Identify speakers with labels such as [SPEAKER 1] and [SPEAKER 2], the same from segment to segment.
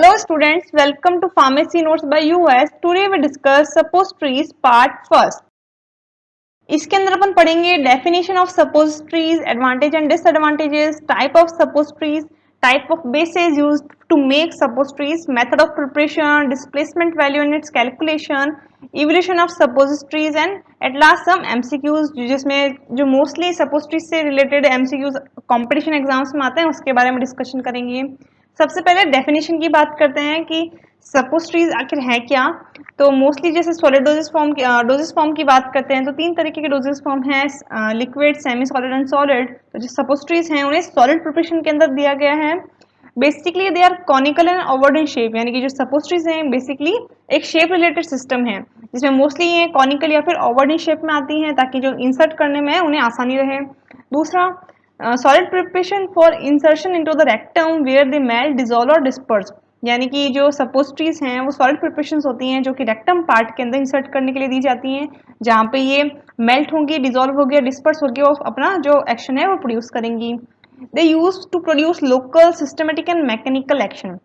[SPEAKER 1] Hello students, welcome to Pharmacy Notes by US. Today we discuss suppositories part first. इसके अंदर अपन पढ़ेंगे definition of suppositories, advantage and disadvantages, type of suppositories, type of bases used to make suppositories, method of preparation, displacement value and its calculation, evolution of suppositories and at last some MCQs, जिसमें जो mostly suppositories से related MCQs competition exams में आते हैं उसके बारे में discussion करेंगे। सबसे पहले डेफिनेशन की बात करते हैं कि सपोजिटरीज आखिर है क्या। तो मोस्टली जैसे सॉलिड डोजेस फॉर्म की बात करते हैं तो तीन तरीके के डोजेस फॉर्म हैं, liquid, semi solid and solid. तो जो सपोजिटरीज हैं उन्हें सॉलिड प्रिपरेशन के अंदर दिया गया है। Basically they are conical and ovoid in shape, यानी कि जो सपोजिटरीज हैं बेसिकली एक शेप रिलेटेड सिस्टम है जिसमें मोस्टली ये कॉनिकल या फिर ओवल्ड इन शेप में आती हैं ताकि जो इंसर्ट करने में उन्हें आसानी रहे। दूसरा, solid preparation for insertion into the rectum where they melt, dissolve और डिस्पर्स, यानी कि जो सपोजिटरीज हैं वो सॉलिड प्रिपरेशन होती हैं जो कि रेक्टम पार्ट के अंदर इंसर्ट करने के लिए दी जाती हैं, जहाँ पे ये मेल्ट होंगी, डिसॉल्व होगी, डिस्पर्स होगी और अपना जो एक्शन है वो प्रोड्यूस करेंगी। They use to produce local, systematic and mechanical action.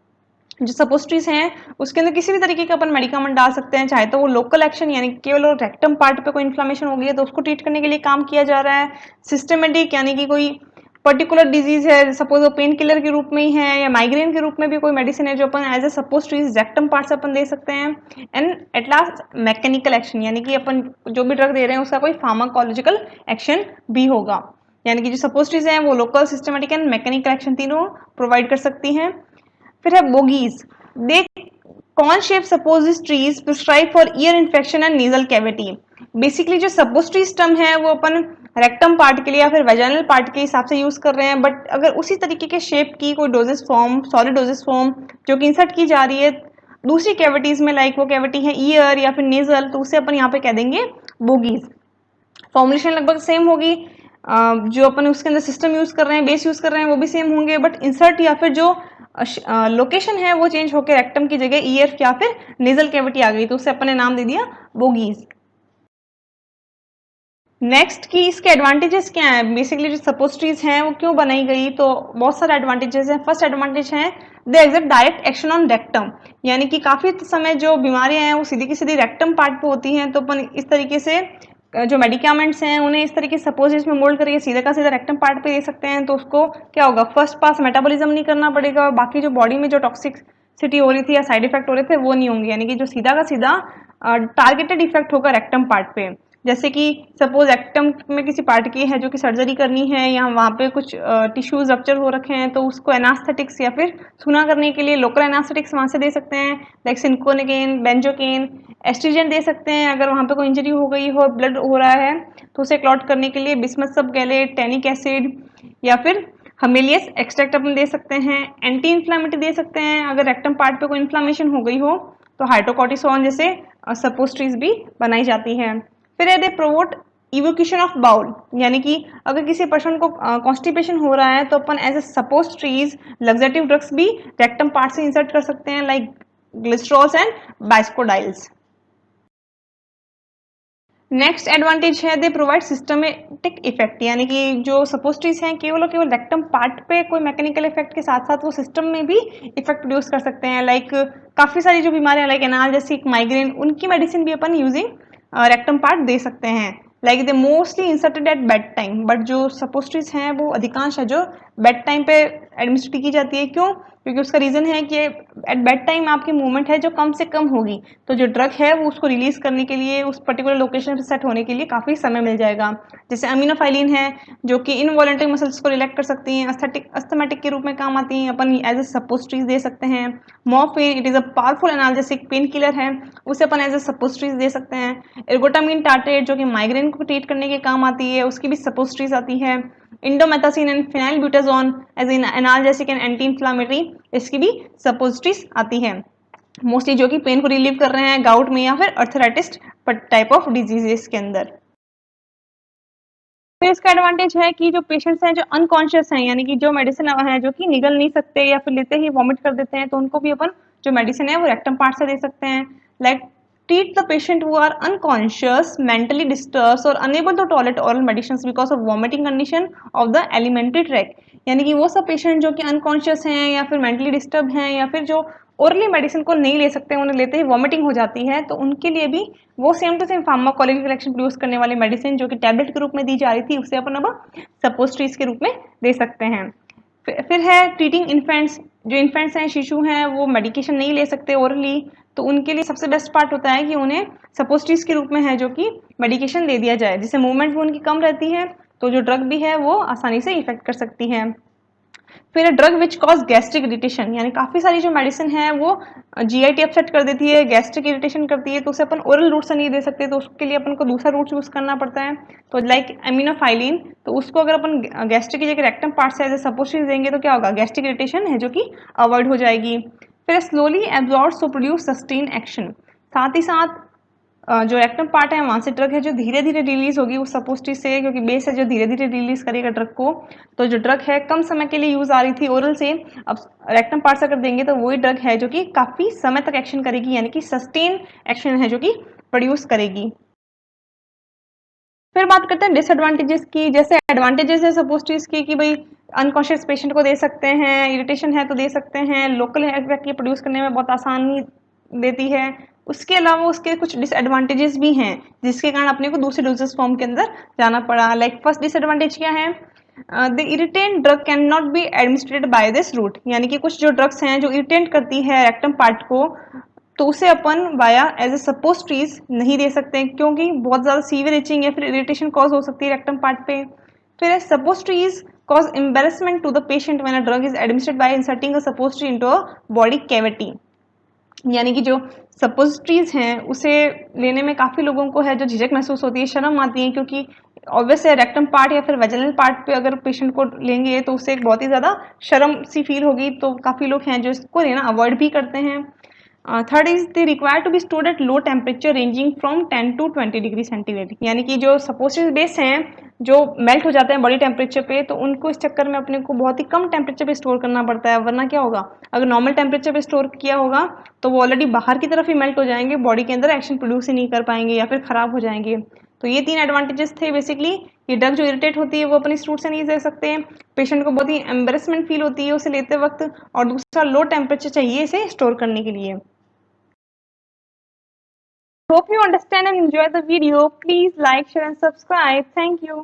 [SPEAKER 1] जो सपोजिटरीज हैं उसके अंदर किसी भी तरीके का अपन मेडिकामेंट डाल सकते हैं, चाहे तो वो लोकल एक्शन यानी केवल रेक्टम पार्ट पे कोई इन्फ्लामेशन हो गई है तो उसको ट्रीट करने के लिए काम किया जा रहा है। सिस्टमेटिक यानी कि कोई पर्टिकुलर डिजीज है, सपोज वो पेन किलर के रूप में ही है या माइग्रेन के रूप में भी कोई मेडिसिन है जो अपन as a suppositories rectum part से अपन दे सकते हैं। And at last mechanical action, यानी कि अपन जो भी ड्रग दे रहे हैं उसका कोई फार्माकोलॉजिकल एक्शन भी होगा, यानी कि जो सपोजिटरीज हैं वो local, systematic and mechanical action तीनों प्रोवाइड कर सकती हैं। फिर है bougies, they cone shape suppositories prescribe for ear infection and nasal cavity. Basically जो सपोजिटरी स्टम है वो अपन रेक्टम पार्ट के लिए या फिर वेजाइनल पार्ट के हिसाब से यूज कर रहे हैं, बट अगर उसी तरीके के शेप की कोई doses form, solid doses form जो कि इंसर्ट की जा रही है दूसरी कैविटीज में, लाइक वो कैविटी है ईयर या फिर नेजल, तो उसे अपन यहाँ पे कह देंगे बोगीज। फॉर्मुलेशन लगभग सेम होगी, जो अपन उसके अंदर सिस्टम यूज कर रहे हैं, बेस यूज कर रहे हैं वो भी सेम होंगे, बट इंसर्ट या फिर जो लोकेशन है वो चेंज होकर रेक्टम की जगह ईयर या फिर नेजल कैविटी आ गई तो उसे अपन ने नाम दे दिया बोगीज। नेक्स्ट की इसके एडवांटेजेस क्या है, बेसिकली जो सपोजिटरीज हैं वो क्यों बनाई गई, तो बहुत सारे एडवांटेजेस हैं। फर्स्ट एडवांटेज है they exert direct action on rectum, यानी कि काफी समय जो बीमारियां हैं वो सीधी की सीधी रेक्टम पार्ट पे होती हैं, तो अपन इस तरीके से जो मेडिकामेंट्स हैं उन्हें इस तरीके से सपोजिटरीज में मोल्ड करके सीधा का सीधा रेक्टम पार्ट पे दे सकते हैं, तो उसको क्या होगा, फर्स्ट पास मेटाबॉलिज्म नहीं करना पड़ेगा और बाकी जो बॉडी में जो टॉक्सिसिटी हो रही थी या साइड इफेक्ट हो रहे थे वो नहीं होंगे, यानी कि जो सीधा का सीधा टारगेटेड इफेक्ट होगा रेक्टम पार्ट पे। जैसे कि सपोज रेक्टम में किसी पार्ट की है जो कि सर्जरी करनी है या वहाँ पे कुछ टिश्यूज रप्चर हो रखे हैं तो उसको एनास्थेटिक्स या फिर सूना करने के लिए लोकल एनास्थेटिक्स वहाँ से दे सकते हैं, लाइक सिंकोनिकेन, बेंजोकेन, एस्ट्रीजेंट दे सकते हैं। अगर वहाँ पे कोई इंजरी हो गई हो, ब्लड हो रहा है तो उसे क्लॉट करने के लिए बिस्मथ सब गैलेट, टैनिक एसिड या फिर हमेलियस एक्सट्रैक्ट अपन दे सकते हैं। एंटी इन्फ्लामेटरी दे सकते हैं, अगर रेक्टम पार्ट पे कोई इन्फ्लामेशन हो गई हो तो हाइड्रोकॉर्टिसोन जैसे सपोजिटरीज भी बनाई जाती है। फिर दे प्रोमोट इवोक्यूशन ऑफ बाउल, यानी कि अगर किसी पर्सन को कॉन्स्टिपेशन हो रहा है तो अपन as a suppositories laxative drugs भी रेक्टम पार्ट से इंसर्ट कर सकते हैं, like glycerols and bisacodyls. Next advantage है दे प्रोवाइड सिस्टमेटिक इफेक्ट, यानी कि जो सपोजिटरीज हैं केवल और केवल रेक्टम पार्ट पे कोई मैकेनिकल इफेक्ट के साथ साथ वो सिस्टम में भी इफेक्ट प्रोड्यूस कर सकते हैं, लाइक काफ़ी सारी जो बीमारियां लाइक एनाल जैसी माइग्रेन, उनकी मेडिसिन भी अपन यूजिंग रेक्टम पार्ट दे सकते हैं, like they mostly inserted at bed time, but जो सपोजिटरीज हैं वो अधिकांश है जो बेड टाइम पे एडमिनिस्ट्रेट की जाती है। क्यों? क्योंकि उसका रीजन है कि एट बेड टाइम आपकी मूवमेंट है जो कम से कम होगी, तो जो ड्रग है वो उसको रिलीज करने के लिए उस पर्टिकुलर लोकेशन पे सेट होने के लिए काफी समय मिल जाएगा। जैसे अमीनोफाइलिन है जो कि इनवॉलंटरी मसल्स को रिलैक्स कर सकती हैं, अस्थेटिक के रूप में काम आती हैं, अपन एज ए सपोजिटरीज दे सकते हैं। Morphine, it is a powerful analgesic pain killer है, उसे अपन एज ए सपोजिटरीज दे सकते हैं। एर्गोटामिन टार्ट्रेट जो कि माइग्रेन को ट्रीट करने के काम आती है, उसकी भी सपोजिटरीज आती है। Indomethacin and phenylbutazone as in analgesic and anti inflammatory, इसकी भी सपोजिटरीज आती है, मोस्टली जो कि पेन को रिलीव कर रहे हैं गाउट में या फिर अर्थराइटिस टाइप ऑफ डिजीजेस के अंदर। फिर इसका एडवांटेज है कि जो पेशेंट्स हैं जो अनकॉन्शियस हैं, यानी कि जो मेडिसिन है जो कि निगल नहीं सकते या फिर लेते ही वॉमिट कर देते हैं, तो उनको भी अपन जो मेडिसिन है वो रेक्टम पार्ट से दे सकते हैं, like treat the patient who are unconscious, mentally disturbed or unable to tolerate oral medicines because of vomiting condition of the alimentary tract। यानी कि वो सब पेशेंट जो कि अनकॉन्शियस हैं या फिर मेंटली डिस्टर्ब हैं या फिर जो ओरली मेडिसिन को नहीं ले सकते, उन्हें लेते ही वॉमिटिंग हो जाती है, तो उनके लिए भी वो same to same pharmacological reaction produce करने वाली मेडिसिन जो कि टैबलेट के रूप में दी जा रही थी, उसे अपन अब सपोजिटरीज के रूप में दे सकते हैं। फिर है ट्रीटिंग इन्फेंट्स। जो इन्फेंट्स हैं, शिशु हैं, वो मेडिकेशन नहीं ले सकते ओरली, तो उनके लिए सबसे बेस्ट पार्ट होता है कि उन्हें सपोजिटरीज के रूप में है जो कि मेडिकेशन दे दिया जाए, जिससे मूवमेंट भी उनकी कम रहती है, तो जो ड्रग भी है वो आसानी से इफेक्ट कर सकती है। फिर drug which cause gastric irritation, यानी काफ़ी सारी जो मेडिसिन है वो जीआईटी अपसेट कर देती है, गैस्ट्रिक इरिटेशन करती है, तो उसे अपन ओरल रूट से नहीं दे सकते, तो उसके लिए अपन को दूसरा रूट यूज़ करना पड़ता है। तो लाइक एमिनोफाइलिन, तो उसको अगर अपन गैस्ट्रिक की जगह रेक्टम पार्ट से एज ए सपोजिटरी देंगे तो क्या होगा, गैस्ट्रिक इरिटेशन है जो कि अवॉइड हो जाएगी। फिर स्लोली एब्जॉर्ब सो प्रोड्यूस सस्टेन एक्शन, साथ ही साथ जो रेक्टम पार्ट है वहाँ से ड्रग है जो धीरे धीरे रिलीज होगी उस सपोजिटरी से, क्योंकि बेस है जो धीरे धीरे रिलीज करेगा ड्रग को, तो जो ड्रग है कम समय के लिए यूज आ रही थी ओरल से, अब रेक्टम पार्ट से अगर देंगे तो वही ड्रग है जो कि काफी समय तक एक्शन करेगी, यानी कि सस्टेन एक्शन है जो कि प्रोड्यूस करेगी। फिर बात करते हैं डिसएडवांटेजेस की। जैसे एडवांटेजेस है सपोजिटरीज की कि भाई अनकॉन्शियस पेशेंट को दे सकते हैं, इरिटेशन है तो दे सकते हैं, लोकल इफेक्ट ये प्रोड्यूस करने में बहुत आसानी देती है। उसके अलावा उसके कुछ डिसएडवांटेजेस भी हैं जिसके कारण अपने को दूसरे डोजेस फॉर्म के अंदर जाना पड़ा। लाइक फर्स्ट डिसएडवांटेज क्या है, the irritant drug can not be administrated by this route, यानी कि कुछ जो ड्रग्स हैं जो इरिटेंट करती है रेक्टम पार्ट को, तो उसे अपन वाया एज ए सपोजिटरीज नहीं दे सकते क्योंकि बहुत ज़्यादा सीवियर इचिंग या फिर इरिटेशन कॉज हो सकती है रेक्टम पार्ट पे। फिर suppositories cause embarrassment to the patient when a drug is administered by inserting a suppository into a body cavity, यानी कि जो सपोजिटरीज हैं उसे लेने में काफ़ी लोगों को है जो झिझक महसूस होती है, शर्म आती है, क्योंकि ऑब्वियस है रेक्टम पार्ट या फिर वेजिनल पार्ट पे अगर पेशेंट को लेंगे तो उससे एक बहुत ही ज़्यादा शर्म सी फील होगी, तो काफ़ी लोग हैं जो इसको लेना अवॉइड भी करते हैं। Third is they require to be stored at low temperature ranging from 10 to 20 degree centigrade, यानी कि जो सपोजिटरी बेस हैं जो मेल्ट हो जाते हैं बॉडी टेम्परेचर पे, तो उनको इस चक्कर में अपने को बहुत ही कम टेम्परेचर पे स्टोर करना पड़ता है, वरना क्या होगा, अगर नॉर्मल टेम्परेचर पे स्टोर किया होगा तो वो ऑलरेडी बाहर की तरफ ही मेल्ट हो जाएंगे, बॉडी के अंदर एक्शन प्रोड्यूस ही नहीं कर पाएंगे या फिर खराब हो जाएंगे। तो ये 3 एडवांटेजेस थे बेसिकली। ये ड्रग जो इरिटेट होती है वो अपनी रूट से नहीं दे सकते, पेशेंट को बहुत ही एम्बेरसमेंट फील होती है उसे लेते वक्त, और दूसरा लो टेम्परेचर चाहिए इसे स्टोर करने के लिए। Hope you understand and enjoy the video. Please like, share and subscribe. Thank you.